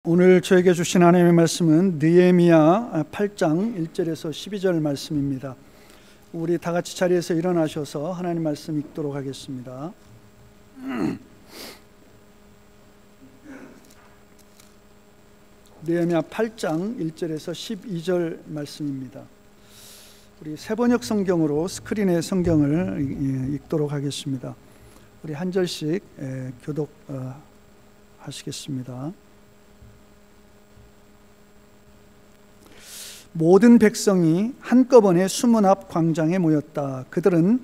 오늘 저에게 주신 하나님의 말씀은 느헤미야 8장 1절에서 12절 말씀입니다. 우리 다 같이 자리에서 일어나셔서 하나님 말씀 읽도록 하겠습니다. 느헤미야 8장 1절에서 12절 말씀입니다. 우리 새번역 성경으로 스크린에 성경을 읽도록 하겠습니다. 우리 한 절씩 교독하시겠습니다. 모든 백성이 한꺼번에 수문 앞 광장에 모였다. 그들은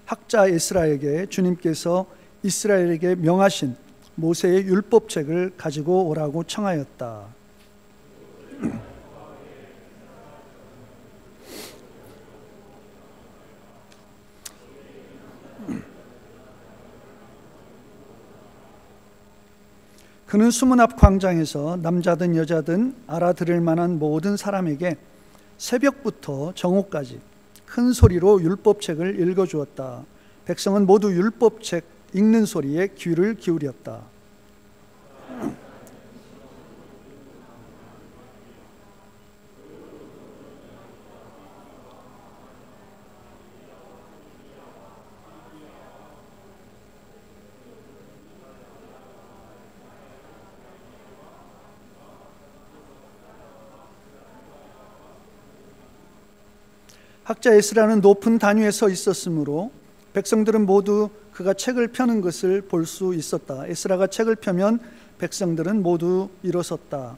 학자 에스라에게 주님께서 이스라엘에게 명하신 모세의 율법책을 가지고 오라고 청하였다. 그는 수문 앞 광장에서 남자든 여자든 알아들을 만한 모든 사람에게 새벽부터 정오까지 큰 소리로 율법책을 읽어주었다. 백성은 모두 율법책 읽는 소리에 귀를 기울였다. 학자 에스라는 높은 단위에 서 있었으므로 백성들은 모두 그가 책을 펴는 것을 볼 수 있었다. 에스라가 책을 펴면 백성들은 모두 일어섰다.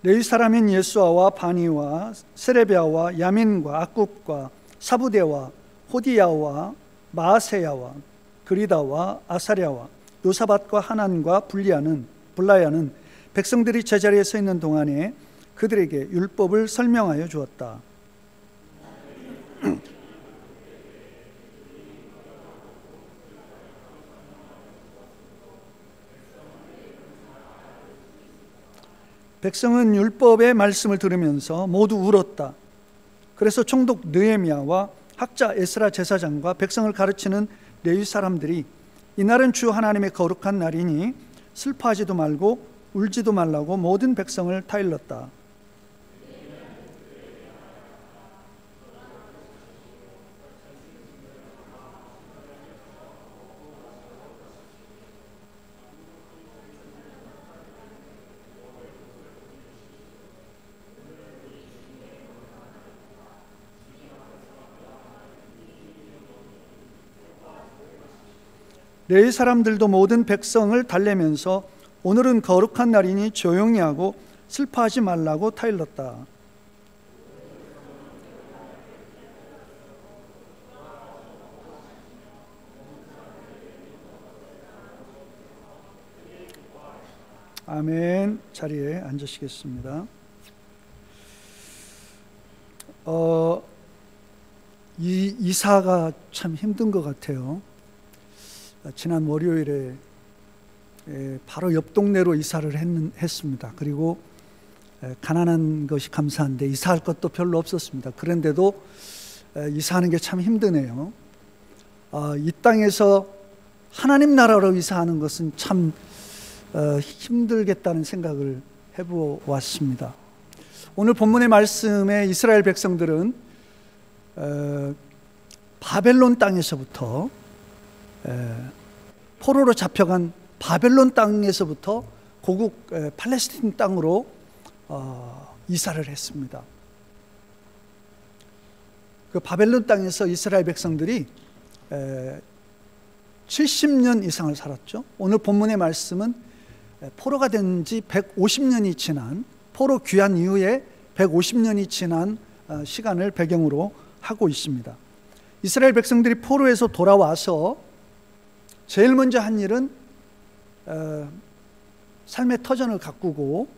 레위 사람인 예수아와 바니와 세레비아와 야민과 악굽과 사부대와 호디야와 마아세야와 그리다와 아사랴와 요사밧과 하난과 블라야는 백성들이 제자리에 서 있는 동안에 그들에게 율법을 설명하여 주었다. 백성은 율법의 말씀을 들으면서 모두 울었다. 그래서 총독 느헤미야와 학자 에스라 제사장과 백성을 가르치는 레위 사람들이 이날은 주 하나님의 거룩한 날이니 슬퍼하지도 말고 울지도 말라고 모든 백성을 타일렀다. 레위 사람들도 모든 백성을 달래면서 오늘은 거룩한 날이니 조용히 하고 슬퍼하지 말라고 타일렀다. 아멘. 자리에 앉으시겠습니다. 이 이사가 참 힘든 것 같아요. 지난 월요일에 바로 옆 동네로 이사를 했습니다. 그리고 가난한 것이 감사한데 이사할 것도 별로 없었습니다. 그런데도 이사하는 게 참 힘드네요. 이 땅에서 하나님 나라로 이사하는 것은 참 힘들겠다는 생각을 해보았습니다. 오늘 본문의 말씀에 이스라엘 백성들은 바벨론 땅에서부터 포로로 잡혀간 바벨론 땅에서부터 고국 팔레스틴 땅으로 이사를 했습니다. 그 바벨론 땅에서 이스라엘 백성들이 70년 이상을 살았죠. 오늘 본문의 말씀은 포로가 된 지 150년이 지난, 포로 귀환 이후에 150년이 지난 시간을 배경으로 하고 있습니다. 이스라엘 백성들이 포로에서 돌아와서 제일 먼저 한 일은 삶의 터전을 가꾸고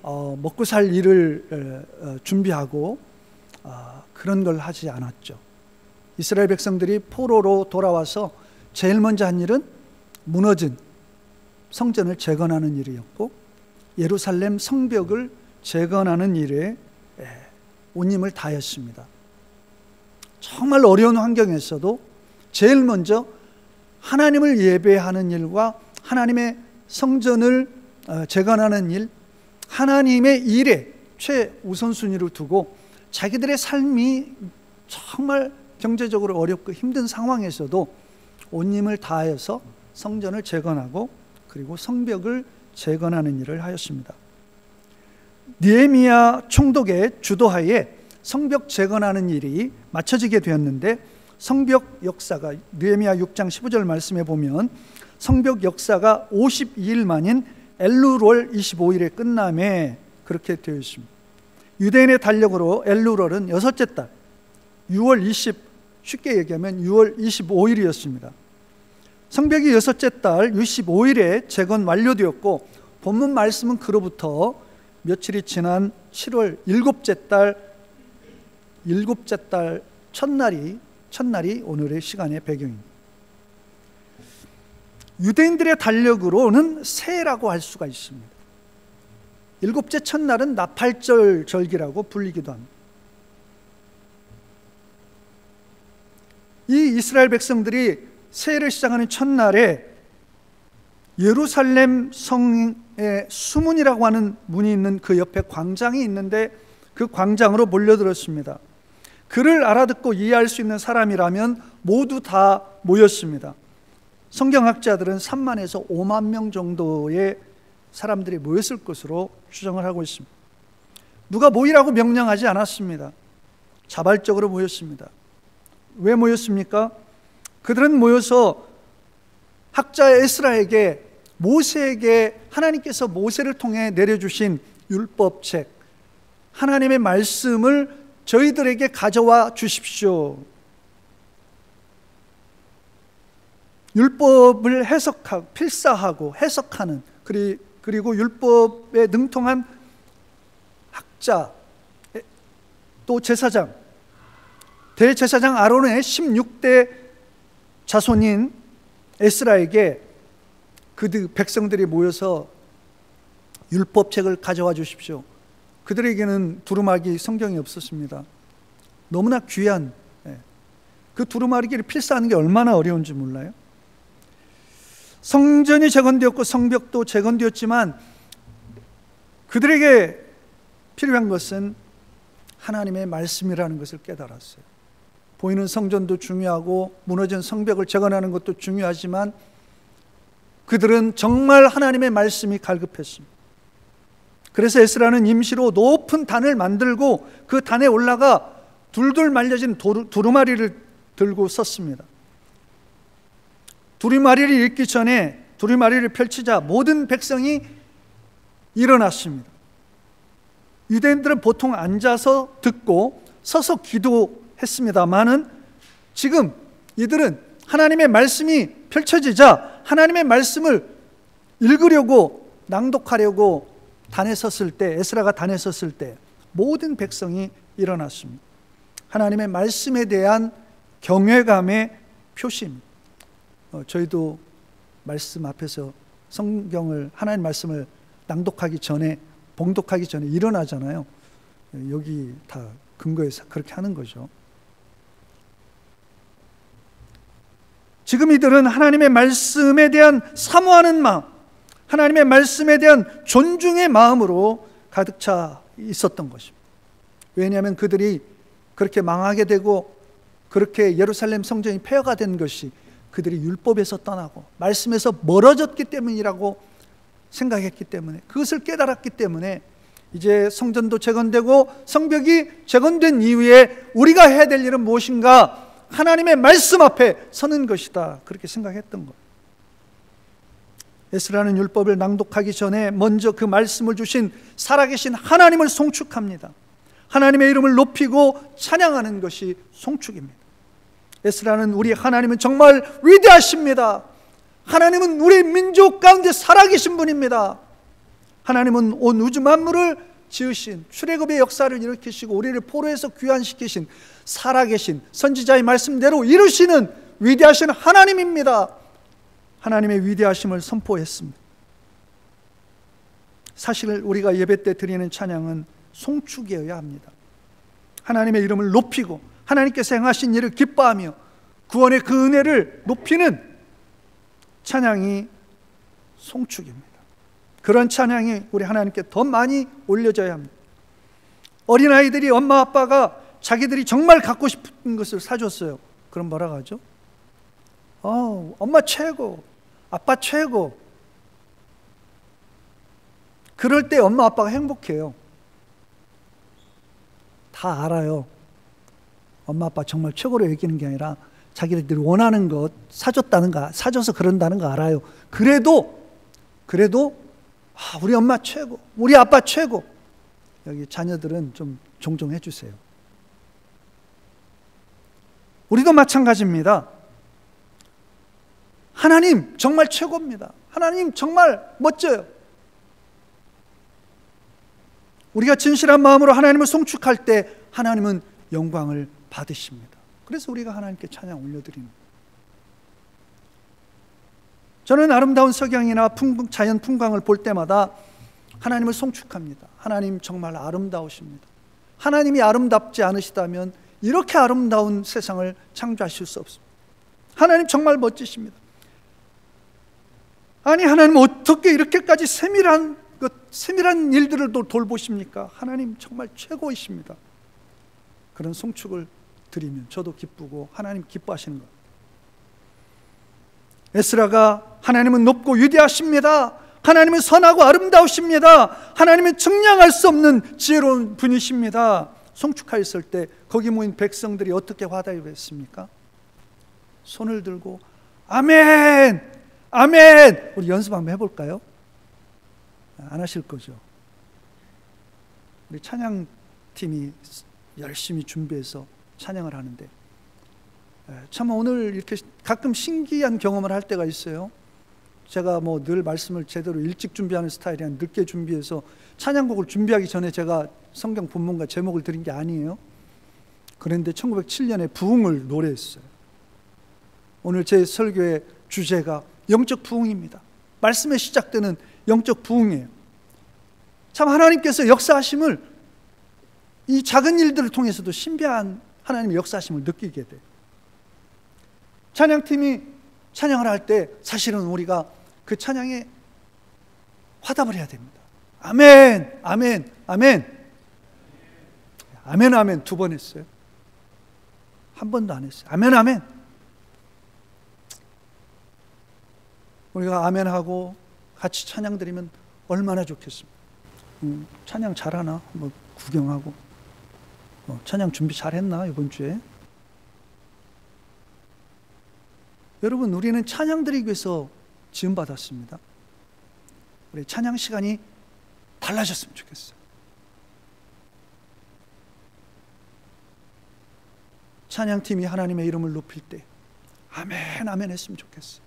먹고 살 일을 준비하고 그런 걸 하지 않았죠. 이스라엘 백성들이 포로로 돌아와서 제일 먼저 한 일은 무너진 성전을 재건하는 일이었고 예루살렘 성벽을 재건하는 일에 온 힘을 다했습니다. 정말 어려운 환경에서도 제일 먼저 하나님을 예배하는 일과 하나님의 성전을 재건하는 일, 하나님의 일에 최우선순위를 두고 자기들의 삶이 정말 경제적으로 어렵고 힘든 상황에서도 온 힘을 다해서 성전을 재건하고 그리고 성벽을 재건하는 일을 하였습니다. 느헤미야 총독의 주도하에 성벽 재건하는 일이 마쳐지게 되었는데, 성벽 역사가 느헤미야 6장 15절 말씀에 보면 성벽 역사가 52일 만인 엘루월 25일에 끝남에 그렇게 되어 있습니다. 유대인의 달력으로 엘루월은 여섯째 달 6월 20, 쉽게 얘기하면 6월 25일이었습니다. 성벽이 여섯째 달 25일에 재건 완료되었고, 본문 말씀은 그로부터 며칠이 지난 7월 일곱째 달 첫날이 오늘의 시간의 배경입니다. 유대인들의 달력으로는 새해라고 할 수가 있습니다. 일곱째 첫날은 나팔절 절기라고 불리기도 합니다. 이 이스라엘 백성들이 새해를 시작하는 첫날에 예루살렘 성의 수문이라고 하는 문이 있는 그 옆에 광장이 있는데, 그 광장으로 몰려들었습니다. 그를 알아듣고 이해할 수 있는 사람이라면 모두 다 모였습니다. 성경학자들은 3만에서 5만 명 정도의 사람들이 모였을 것으로 추정을 하고 있습니다. 누가 모이라고 명령하지 않았습니다. 자발적으로 모였습니다. 왜 모였습니까? 그들은 모여서 학자 에스라에게, 모세에게 하나님께서 모세를 통해 내려주신 율법책, 하나님의 말씀을 저희들에게 가져와 주십시오. 율법을 해석하고 필사하고 해석하는, 그리고 율법에 능통한 학자, 또 제사장, 대제사장 아론의 16대 자손인 에스라에게 그 백성들이 모여서 율법책을 가져와 주십시오. 그들에게는 두루마기 성경이 없었습니다. 너무나 귀한 그 두루마기를 필사하는 게 얼마나 어려운지 몰라요? 성전이 재건되었고 성벽도 재건되었지만 그들에게 필요한 것은 하나님의 말씀이라는 것을 깨달았어요. 보이는 성전도 중요하고 무너진 성벽을 재건하는 것도 중요하지만 그들은 정말 하나님의 말씀이 갈급했습니다. 그래서 에스라는 임시로 높은 단을 만들고 그 단에 올라가 둘둘 말려진 두루마리를 들고 섰습니다. 두루마리를 읽기 전에 두루마리를 펼치자 모든 백성이 일어났습니다. 유대인들은 보통 앉아서 듣고 서서 기도했습니다마는 지금 이들은 하나님의 말씀이 펼쳐지자 하나님의 말씀을 읽으려고, 낭독하려고 단에 섰을 때, 에스라가 단에 섰을 때 모든 백성이 일어났습니다. 하나님의 말씀에 대한 경외감의 표시입니다. 저희도 말씀 앞에서 성경을, 하나님 말씀을 낭독하기 전에, 봉독하기 전에 일어나잖아요. 여기 다 근거해서 그렇게 하는 거죠. 지금 이들은 하나님의 말씀에 대한 사모하는 마음, 하나님의 말씀에 대한 존중의 마음으로 가득 차 있었던 것입니다. 왜냐하면 그들이 그렇게 망하게 되고 그렇게 예루살렘 성전이 폐허가 된 것이 그들이 율법에서 떠나고 말씀에서 멀어졌기 때문이라고 생각했기 때문에, 그것을 깨달았기 때문에 이제 성전도 재건되고 성벽이 재건된 이후에 우리가 해야 될 일은 무엇인가? 하나님의 말씀 앞에 서는 것이다, 그렇게 생각했던 거예요. 에스라는 율법을 낭독하기 전에 먼저 그 말씀을 주신 살아계신 하나님을 송축합니다. 하나님의 이름을 높이고 찬양하는 것이 송축입니다. 에스라는, 우리 하나님은 정말 위대하십니다. 하나님은 우리 민족 가운데 살아계신 분입니다. 하나님은 온 우주 만물을 지으신, 출애굽의 역사를 일으키시고 우리를 포로에서 귀환시키신, 살아계신, 선지자의 말씀대로 이루시는 위대하신 하나님입니다. 하나님의 위대하심을 선포했습니다. 사실 우리가 예배 때 드리는 찬양은 송축이어야 합니다. 하나님의 이름을 높이고 하나님께서 행하신 일을 기뻐하며 구원의 그 은혜를 높이는 찬양이 송축입니다. 그런 찬양이 우리 하나님께 더 많이 올려져야 합니다. 어린아이들이 엄마 아빠가 자기들이 정말 갖고 싶은 것을 사줬어요. 그럼 뭐라고 하죠? 엄마 최고, 아빠 최고. 그럴 때 엄마 아빠가 행복해요. 다 알아요. 엄마 아빠 정말 최고로 여기는 게 아니라 자기들이 원하는 것 사줬다는 거, 사줘서 그런다는 거 알아요. 그래도 우리 엄마 최고, 우리 아빠 최고. 여기 자녀들은 좀 종종 해주세요. 우리도 마찬가지입니다. 하나님 정말 최고입니다. 하나님 정말 멋져요. 우리가 진실한 마음으로 하나님을 송축할 때 하나님은 영광을 받으십니다. 그래서 우리가 하나님께 찬양 올려드리는 거예요. 저는 아름다운 석양이나 자연 풍광을 볼 때마다 하나님을 송축합니다. 하나님 정말 아름다우십니다. 하나님이 아름답지 않으시다면 이렇게 아름다운 세상을 창조하실 수 없습니다. 하나님 정말 멋지십니다. 아니, 하나님 어떻게 이렇게까지 세밀한 일들을 돌보십니까? 하나님 정말 최고이십니다. 그런 송축을 드리면 저도 기쁘고 하나님 기뻐하시는 것. 에스라가 하나님은 높고 위대하십니다. 하나님은 선하고 아름다우십니다. 하나님은 측량할 수 없는 지혜로운 분이십니다. 송축하였을 때 거기 모인 백성들이 어떻게 화답했습니까? 손을 들고 아멘, 아멘. 우리 연습 한번 해볼까요? 안 하실 거죠? 우리 찬양팀이 열심히 준비해서 찬양을 하는데 참 오늘 이렇게 가끔 신기한 경험을 할 때가 있어요. 제가 늘 말씀을 제대로 일찍 준비하는 스타일이 아니라 늦게 준비해서 찬양곡을 준비하기 전에 제가 성경 본문과 제목을 드린 게 아니에요. 그런데 1907년에 부흥을 노래했어요. 오늘 제 설교의 주제가 영적 부흥입니다. 말씀에 시작되는 영적 부흥이에요. 참 하나님께서 역사하심을 이 작은 일들을 통해서도 신비한 하나님의 역사하심을 느끼게 돼요. 찬양팀이 찬양을 할 때 사실은 우리가 그 찬양에 화답을 해야 됩니다. 아멘, 아멘, 아멘. 아멘, 아멘 2번 했어요. 한 번도 안 했어요. 아멘, 아멘. 우리가 아멘하고 같이 찬양 드리면 얼마나 좋겠습니까? 찬양 잘하나? 구경하고. 찬양 준비 잘했나? 이번 주에? 여러분, 우리는 찬양 드리기 위해서 지음받았습니다. 우리 찬양 시간이 달라졌으면 좋겠어요. 찬양팀이 하나님의 이름을 높일 때 아멘, 아멘 했으면 좋겠어요.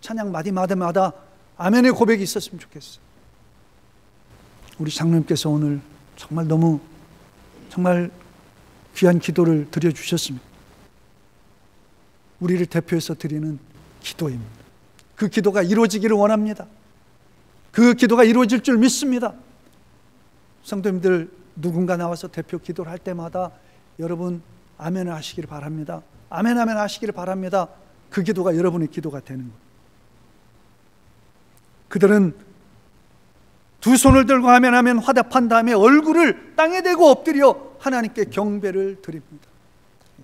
찬양 마디마다 아멘의 고백이 있었으면 좋겠어요. 우리 장로님께서 오늘 정말 귀한 기도를 드려주셨습니다. 우리를 대표해서 드리는 기도입니다. 그 기도가 이루어지기를 원합니다. 그 기도가 이루어질 줄 믿습니다. 성도님들 누군가 나와서 대표 기도를 할 때마다 여러분 아멘을 하시기를 바랍니다. 아멘, 아멘 하시기를 바랍니다. 그 기도가 여러분의 기도가 되는 거예요. 그들은 두 손을 들고 아멘, 아멘 화답한 다음에 얼굴을 땅에 대고 엎드려 하나님께 경배를 드립니다.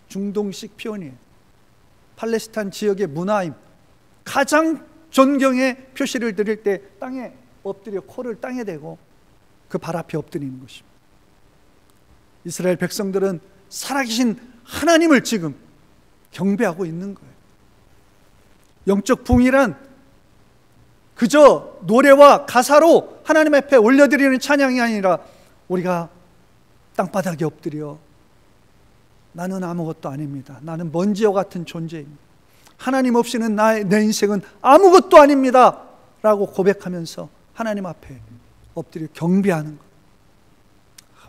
중동식 표현이에요. 팔레스타인 지역의 문화임, 가장 존경의 표시를 드릴 때 땅에 엎드려 코를 땅에 대고 그 발 앞에 엎드리는 것입니다. 이스라엘 백성들은 살아계신 하나님을 지금 경배하고 있는 거예요. 영적 부흥이란 그저 노래와 가사로 하나님 앞에 올려드리는 찬양이 아니라 우리가 땅바닥에 엎드려 나는 아무것도 아닙니다. 나는 먼지와 같은 존재입니다. 하나님 없이는 내 인생은 아무것도 아닙니다. 라고 고백하면서 하나님 앞에 엎드려 경배하는 것.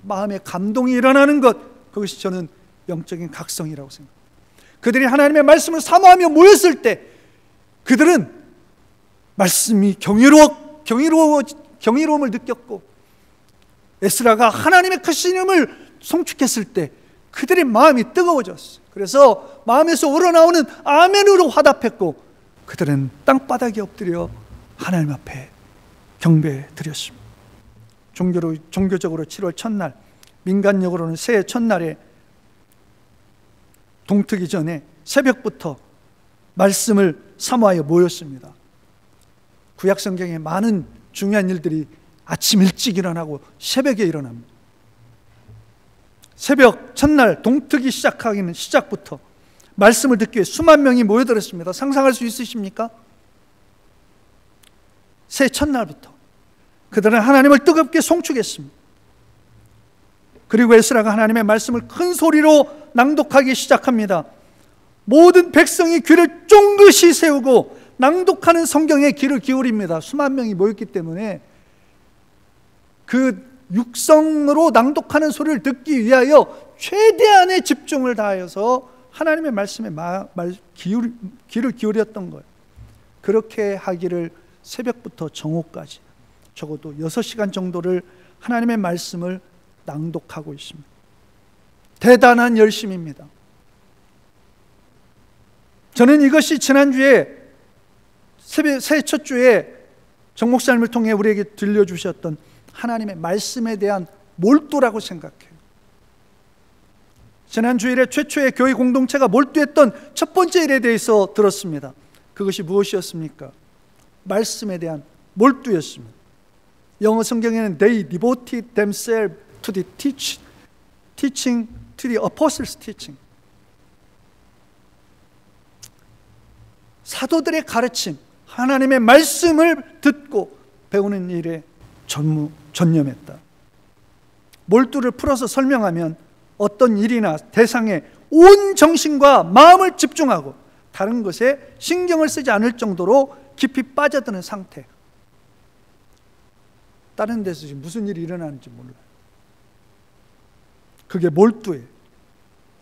마음에 감동이 일어나는 것. 그것이 저는 영적인 각성이라고 생각합니다. 그들이 하나님의 말씀을 사모하며 모였을 때 그들은 말씀이 경이로움을 느꼈고 에스라가 하나님의 크신 힘을 송축했을 때 그들의 마음이 뜨거워졌어요. 그래서 마음에서 우러나오는 아멘으로 화답했고, 그들은 땅바닥에 엎드려 하나님 앞에 경배 드렸습니다. 종교적으로 7월 첫날, 민간적으로는 새해 첫날에 동트기 전에 새벽부터 말씀을 사모하여 모였습니다. 구약성경에 많은 중요한 일들이 아침 일찍 일어나고 새벽에 일어납니다. 새벽 첫날 동트기 시작하기는 시작부터 말씀을 듣기 위해 수만 명이 모여들었습니다. 상상할 수 있으십니까? 새해 첫날부터 그들은 하나님을 뜨겁게 송축했습니다. 그리고 에스라가 하나님의 말씀을 큰 소리로 낭독하기 시작합니다. 모든 백성이 귀를 쫑긋이 세우고 낭독하는 성경에 귀를 기울입니다. 수만 명이 모였기 때문에 그 육성으로 낭독하는 소리를 듣기 위하여 최대한의 집중을 다하여서 하나님의 말씀에 귀를 기울였던 거예요. 그렇게 하기를 새벽부터 정오까지 적어도 6시간 정도를 하나님의 말씀을 낭독하고 있습니다. 대단한 열심입니다. 저는 이것이 지난주에 새해 첫 주에 정 목사님을 통해 우리에게 들려주셨던 하나님의 말씀에 대한 몰두라고 생각해요. 지난 주일에 최초의 교회 공동체가 몰두했던 첫 번째 일에 대해서 들었습니다. 그것이 무엇이었습니까? 말씀에 대한 몰두였습니다. 영어 성경에는 They devoted themselves to the teaching to the apostles' teaching. 사도들의 가르침, 하나님의 말씀을 듣고 배우는 일에 전념했다. 몰두를 풀어서 설명하면 어떤 일이나 대상에 온 정신과 마음을 집중하고 다른 것에 신경을 쓰지 않을 정도로 깊이 빠져드는 상태. 다른 데서 지금 무슨 일이 일어나는지 몰라요. 그게 몰두예요.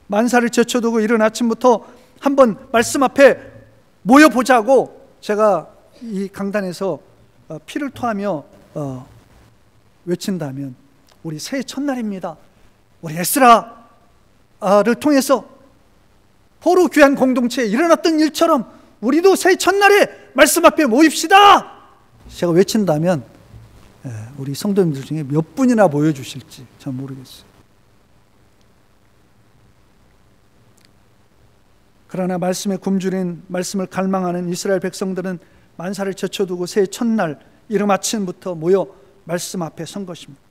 만사를 제쳐두고 이른 아침부터 한번 말씀 앞에 모여보자고 제가 이 강단에서 피를 토하며 외친다면 우리 새해 첫날입니다. 우리 에스라를 통해서 포로 귀한 공동체에 일어났던 일처럼 우리도 새해 첫날에 말씀 앞에 모입시다. 제가 외친다면 우리 성도님들 중에 몇 분이나 모여주실지 전 모르겠어요. 그러나 말씀에 굶주린, 말씀을 갈망하는 이스라엘 백성들은 만사를 제쳐두고 새해 첫날 이른 아침부터 모여 말씀 앞에 선 것입니다.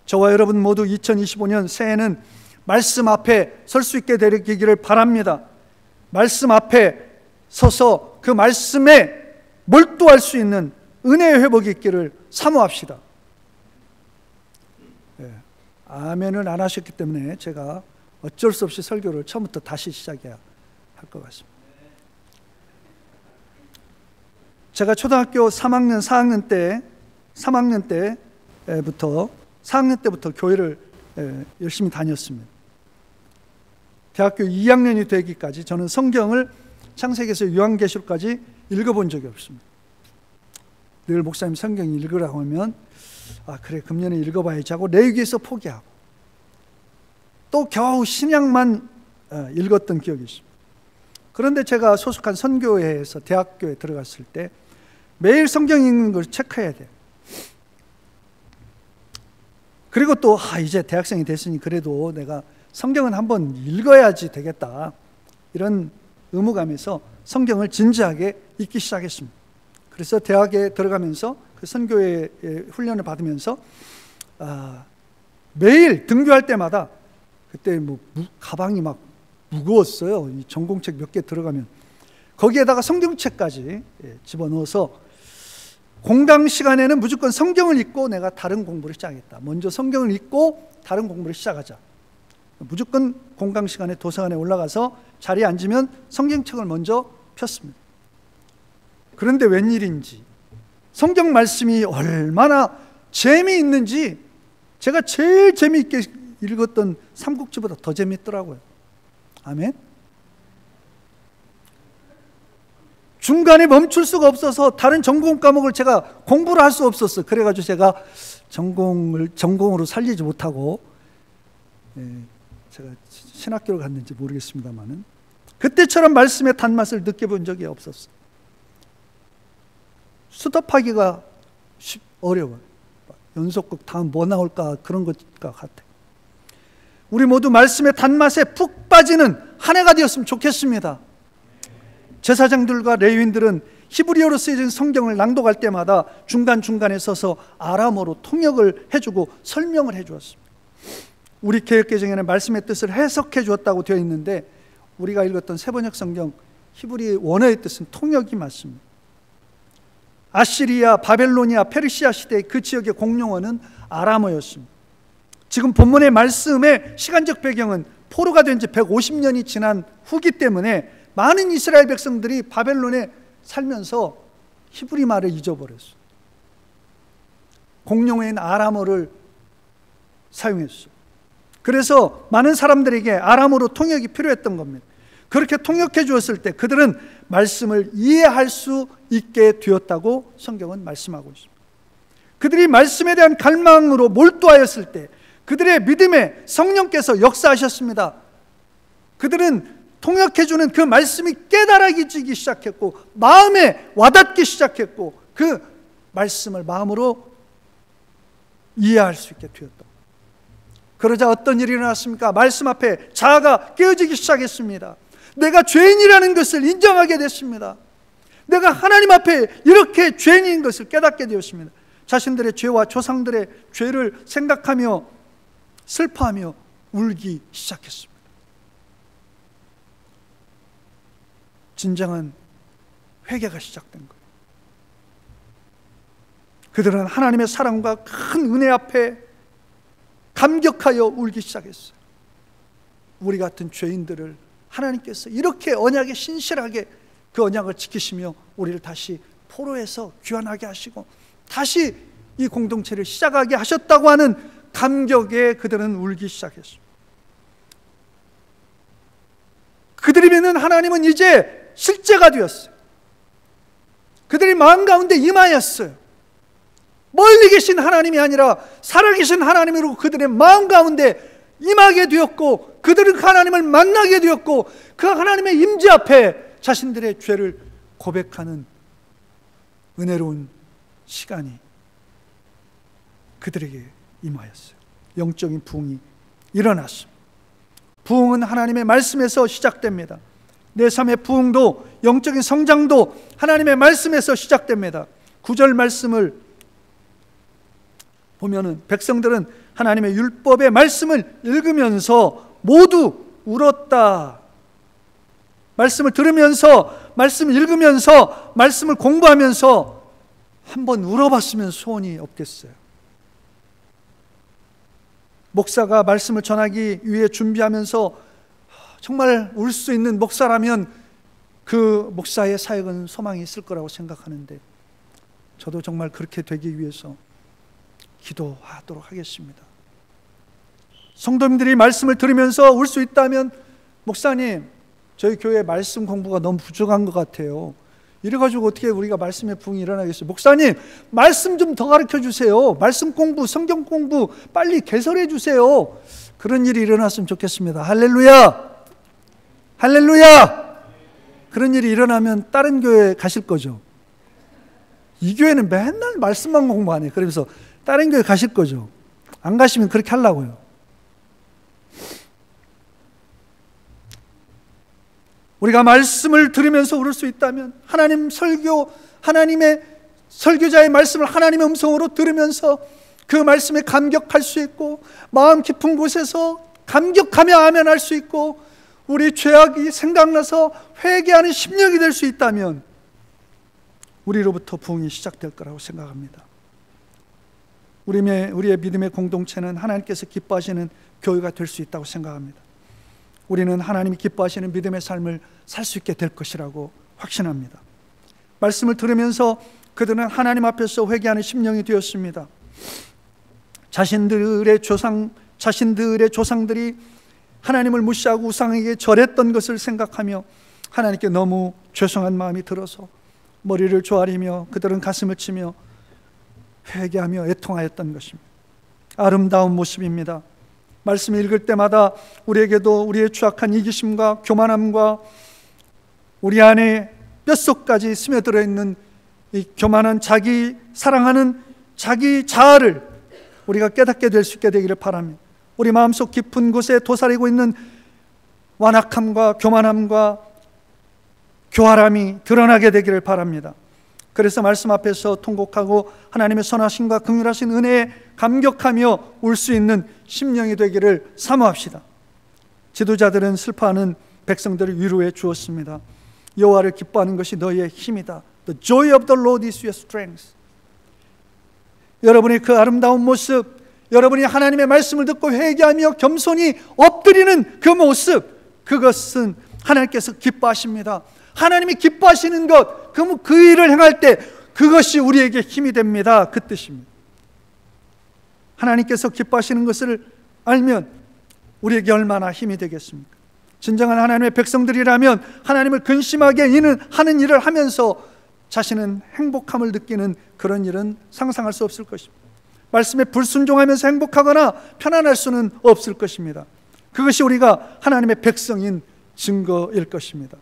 저와 여러분 모두 2025년 새해는 말씀 앞에 설 수 있게 되기를 바랍니다. 말씀 앞에 서서 그 말씀에 몰두할 수 있는 은혜의 회복이 있기를 사모합시다. 아멘을 안 하셨기 때문에 제가 어쩔 수 없이 설교를 처음부터 다시 시작해야 할 것 같습니다. 제가 초등학교 3학년, 4학년 때부터 교회를 열심히 다녔습니다. 대학교 2학년이 되기까지 저는 성경을 창세기에서 요한계시록까지 읽어본 적이 없습니다. 늘 목사님 성경 읽으라고 하면 그래 금년에 읽어봐야지 하고 레위기에서 포기하고 또 겨우 신약만 읽었던 기억이 있습니다. 그런데 제가 소속한 선교회에서 대학교에 들어갔을 때 매일 성경 읽는 걸 체크해야 돼요. 그리고 또 이제 대학생이 됐으니 그래도 내가 성경은 한번 읽어야지 되겠다, 이런 의무감에서 성경을 진지하게 읽기 시작했습니다. 그래서 대학에 들어가면서 그 선교회 훈련을 받으면서 매일 등교할 때마다, 그때 뭐 가방이 막 무거웠어요. 이 전공책 몇 개 들어가면 거기에다가 성경책까지 집어넣어서 공강 시간에는 무조건 성경을 읽고 내가 다른 공부를 시작했다. 먼저 성경을 읽고 다른 공부를 시작하자. 무조건 공강 시간에 도서관에 올라가서 자리에 앉으면 성경책을 먼저 폈습니다. 그런데 웬일인지 성경 말씀이 얼마나 재미있는지 제가 제일 재미있게 읽었던 삼국지보다 더 재미있더라고요. 아멘. 중간에 멈출 수가 없어서 다른 전공 과목을 제가 공부를 할 수 없었어요. 그래가지고 제가 전공으로 살리지 못하고 제가 신학교를 갔는지 모르겠습니다만은 그때처럼 말씀의 단맛을 느껴본 적이 없었어요. 수답하기가 어려워요. 연속극 다음 뭐 나올까 그런 것과 같아요. 우리 모두 말씀의 단맛에 푹 빠지는 한 해가 되었으면 좋겠습니다. 제사장들과 레위인들은 히브리어로 쓰여진 성경을 낭독할 때마다 중간중간에 서서 아람어로 통역을 해주고 설명을 해주었습니다. 우리 개역개정에는 말씀의 뜻을 해석해 주었다고 되어 있는데 우리가 읽었던 세번역 성경 히브리 원어의 뜻은 통역이 맞습니다. 아시리아, 바벨로니아, 페르시아 시대의 그 지역의 공용어는 아람어였습니다. 지금 본문의 말씀의 시간적 배경은 포로가 된 지 150년이 지난 후기 때문에 많은 이스라엘 백성들이 바벨론에 살면서 히브리 말을 잊어버렸어요. 공용어인 아람어를 사용했어요. 그래서 많은 사람들에게 아람어로 통역이 필요했던 겁니다. 그렇게 통역해 주었을 때 그들은 말씀을 이해할 수 있게 되었다고 성경은 말씀하고 있습니다. 그들이 말씀에 대한 갈망으로 몰두하였을 때 그들의 믿음에 성령께서 역사하셨습니다. 그들은 통역해주는 그 말씀이 깨달아지기 시작했고 마음에 와닿기 시작했고 그 말씀을 마음으로 이해할 수 있게 되었다. 그러자 어떤 일이 일어났습니까? 말씀 앞에 자아가 깨어지기 시작했습니다. 내가 죄인이라는 것을 인정하게 됐습니다. 내가 하나님 앞에 이렇게 죄인인 것을 깨닫게 되었습니다. 자신들의 죄와 조상들의 죄를 생각하며 슬퍼하며 울기 시작했습니다. 진정한 회개가 시작된 거예요. 그들은 하나님의 사랑과 큰 은혜 앞에 감격하여 울기 시작했어요. 우리 같은 죄인들을 하나님께서 이렇게 언약에 신실하게 그 언약을 지키시며 우리를 다시 포로에서 귀환하게 하시고 다시 이 공동체를 시작하게 하셨다고 하는 감격에 그들은 울기 시작했어요. 그들이 믿는 하나님은 이제 실제가 되었어요. 그들이 마음 가운데 임하였어요. 멀리 계신 하나님이 아니라 살아계신 하나님으로 그들의 마음 가운데 임하게 되었고 그들은 그 하나님을 만나게 되었고 그 하나님의 임재 앞에 자신들의 죄를 고백하는 은혜로운 시간이 그들에게 임하였어요. 영적인 부흥이 일어났습니다. 부흥은 하나님의 말씀에서 시작됩니다. 내 삶의 부흥도 영적인 성장도 하나님의 말씀에서 시작됩니다. 9절 말씀을 보면은 백성들은 하나님의 율법의 말씀을 읽으면서 모두 울었다. 말씀을 들으면서, 말씀을 읽으면서, 말씀을 공부하면서 한번 울어봤으면 소원이 없겠어요. 목사가 말씀을 전하기 위해 준비하면서 정말 울 수 있는 목사라면 그 목사의 사역은 소망이 있을 거라고 생각하는데 저도 정말 그렇게 되기 위해서 기도하도록 하겠습니다. 성도님들이 말씀을 들으면서 울 수 있다면 목사님, 저희 교회 말씀 공부가 너무 부족한 것 같아요. 이래가지고 어떻게 우리가 말씀의 부흥이 일어나겠어요? 목사님, 말씀 좀 더 가르쳐 주세요. 말씀 공부, 성경 공부 빨리 개설해 주세요. 그런 일이 일어났으면 좋겠습니다. 할렐루야! 할렐루야! 그런 일이 일어나면 다른 교회 가실 거죠? 이 교회는 맨날 말씀만 공부하네. 그러면서 다른 교회 가실 거죠? 안 가시면 그렇게 하려고요. 우리가 말씀을 들으면서 울을 수 있다면 하나님의 설교자의 말씀을 하나님의 음성으로 들으면서 그 말씀에 감격할 수 있고 마음 깊은 곳에서 감격하며 아멘할 수 있고 우리 죄악이 생각나서 회개하는 심령이 될 수 있다면 우리로부터 부흥이 시작될 거라고 생각합니다. 우리의 믿음의 공동체는 하나님께서 기뻐하시는 교회가 될 수 있다고 생각합니다. 우리는 하나님이 기뻐하시는 믿음의 삶을 살 수 있게 될 것이라고 확신합니다. 말씀을 들으면서 그들은 하나님 앞에서 회개하는 심령이 되었습니다. 자신들의 조상들이 하나님을 무시하고 우상에게 절했던 것을 생각하며 하나님께 너무 죄송한 마음이 들어서 머리를 조아리며 그들은 가슴을 치며 회개하며 애통하였던 것입니다. 아름다운 모습입니다. 말씀을 읽을 때마다 우리에게도 우리의 추악한 이기심과 교만함과 우리 안에 뼛속까지 스며들어 있는 이 교만한 자기 사랑하는 자기 자아를 우리가 깨닫게 될 수 있게 되기를 바랍니다. 우리 마음속 깊은 곳에 도사리고 있는 완악함과 교만함과 교활함이 드러나게 되기를 바랍니다. 그래서 말씀 앞에서 통곡하고 하나님의 선하심과 긍휼하신 은혜에 감격하며 울 수 있는 심령이 되기를 사모합시다. 지도자들은 슬퍼하는 백성들을 위로해 주었습니다. 여호와를 기뻐하는 것이 너희의 힘이다. The joy of the Lord is your strength. 여러분의 그 아름다운 모습, 여러분이 하나님의 말씀을 듣고 회개하며 겸손히 엎드리는 그 모습, 그것은 하나님께서 기뻐하십니다. 하나님이 기뻐하시는 것, 그 일을 행할 때 그것이 우리에게 힘이 됩니다. 그 뜻입니다. 하나님께서 기뻐하시는 것을 알면 우리에게 얼마나 힘이 되겠습니까? 진정한 하나님의 백성들이라면 하나님을 근심하게 하는 일을 하면서 자신은 행복함을 느끼는 그런 일은 상상할 수 없을 것입니다. 말씀에 불순종하면서 행복하거나 편안할 수는 없을 것입니다. 그것이 우리가 하나님의 백성인 증거일 것입니다.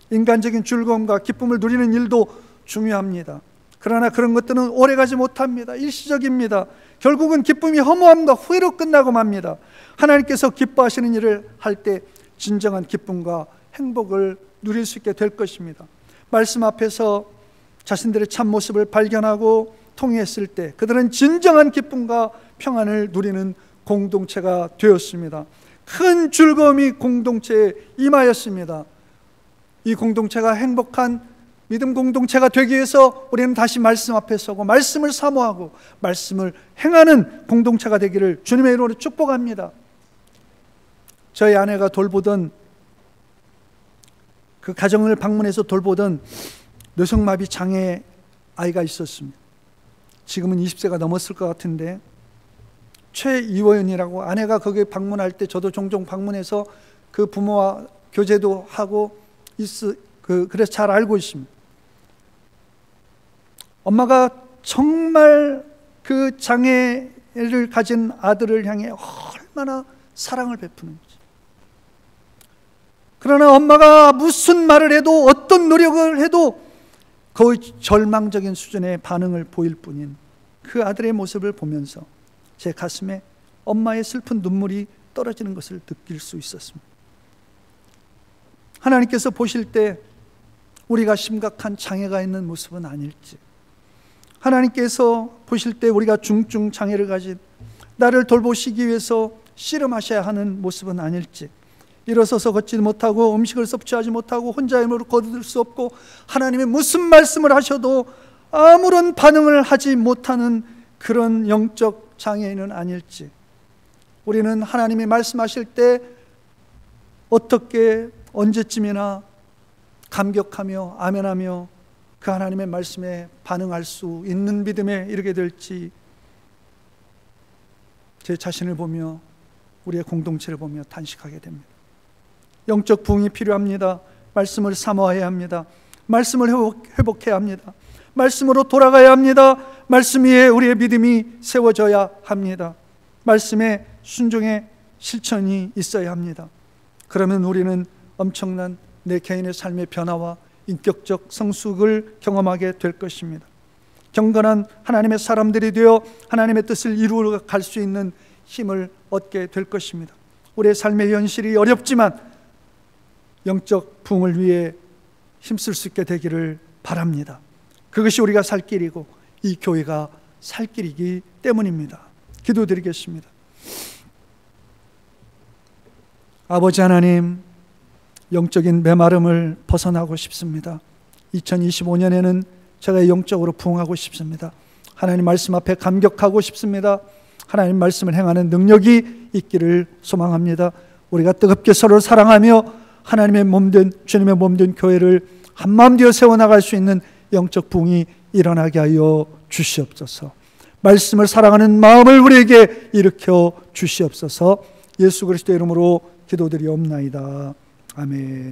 인간적인 즐거움과 기쁨을 누리는 일도 중요합니다. 그러나 그런 것들은 오래가지 못합니다. 일시적입니다. 결국은 기쁨이 허무함과 후회로 끝나고 맙니다. 하나님께서 기뻐하시는 일을 할 때 진정한 기쁨과 행복을 누릴 수 있게 될 것입니다. 말씀 앞에서 자신들의 참모습을 발견하고 통회했을 때 그들은 진정한 기쁨과 평안을 누리는 공동체가 되었습니다. 큰 즐거움이 공동체에 임하였습니다. 이 공동체가 행복한 믿음 공동체가 되기 위해서 우리는 다시 말씀 앞에 서고 말씀을 사모하고 말씀을 행하는 공동체가 되기를 주님의 이름으로 축복합니다. 저희 아내가 돌보던 그 가정을 방문해서 돌보던 뇌성마비 장애 아이가 있었습니다. 지금은 20세가 넘었을 것 같은데 최이호연이라고, 아내가 거기 방문할 때 저도 종종 방문해서 그 부모와 교제도 하고 그래서 잘 알고 있습니다. 엄마가 정말 그 장애를 가진 아들을 향해 얼마나 사랑을 베푸는지, 그러나 엄마가 무슨 말을 해도 어떤 노력을 해도 거의 절망적인 수준의 반응을 보일 뿐인 그 아들의 모습을 보면서 제 가슴에 엄마의 슬픈 눈물이 떨어지는 것을 느낄 수 있었습니다. 하나님께서 보실 때 우리가 심각한 장애가 있는 모습은 아닐지, 하나님께서 보실 때 우리가 중증 장애를 가진 나를 돌보시기 위해서 씨름하셔야 하는 모습은 아닐지, 일어서서 걷지 못하고 음식을 섭취하지 못하고 혼자 힘으로 거둘 수 없고 하나님의 무슨 말씀을 하셔도 아무런 반응을 하지 못하는 그런 영적 장애인은 아닐지, 우리는 하나님이 말씀하실 때 어떻게 언제쯤이나 감격하며 아멘하며 그 하나님의 말씀에 반응할 수 있는 믿음에 이르게 될지, 제 자신을 보며 우리의 공동체를 보며 탄식하게 됩니다. 영적 부흥이 필요합니다. 말씀을 사모해야 합니다. 말씀을 회복해야 합니다. 말씀으로 돌아가야 합니다. 말씀 위에 우리의 믿음이 세워져야 합니다. 말씀에 순종의 실천이 있어야 합니다. 그러면 우리는 엄청난 내 개인의 삶의 변화와 인격적 성숙을 경험하게 될 것입니다. 경건한 하나님의 사람들이 되어 하나님의 뜻을 이루어 갈 수 있는 힘을 얻게 될 것입니다. 우리의 삶의 현실이 어렵지만 영적 부흥을 위해 힘쓸 수 있게 되기를 바랍니다. 그것이 우리가 살 길이고 이 교회가 살 길이기 때문입니다. 기도드리겠습니다. 아버지 하나님, 영적인 메마름을 벗어나고 싶습니다. 2025년에는 제가 영적으로 부흥하고 싶습니다. 하나님 말씀 앞에 감격하고 싶습니다. 하나님 말씀을 행하는 능력이 있기를 소망합니다. 우리가 뜨겁게 서로를 사랑하며 하나님의 몸된 주님의 몸된 교회를 한마음 되어 세워나갈 수 있는 영적 부흥이 일어나게 하여 주시옵소서. 말씀을 사랑하는 마음을 우리에게 일으켜 주시옵소서. 예수 그리스도의 이름으로 기도드리옵나이다. 아멘.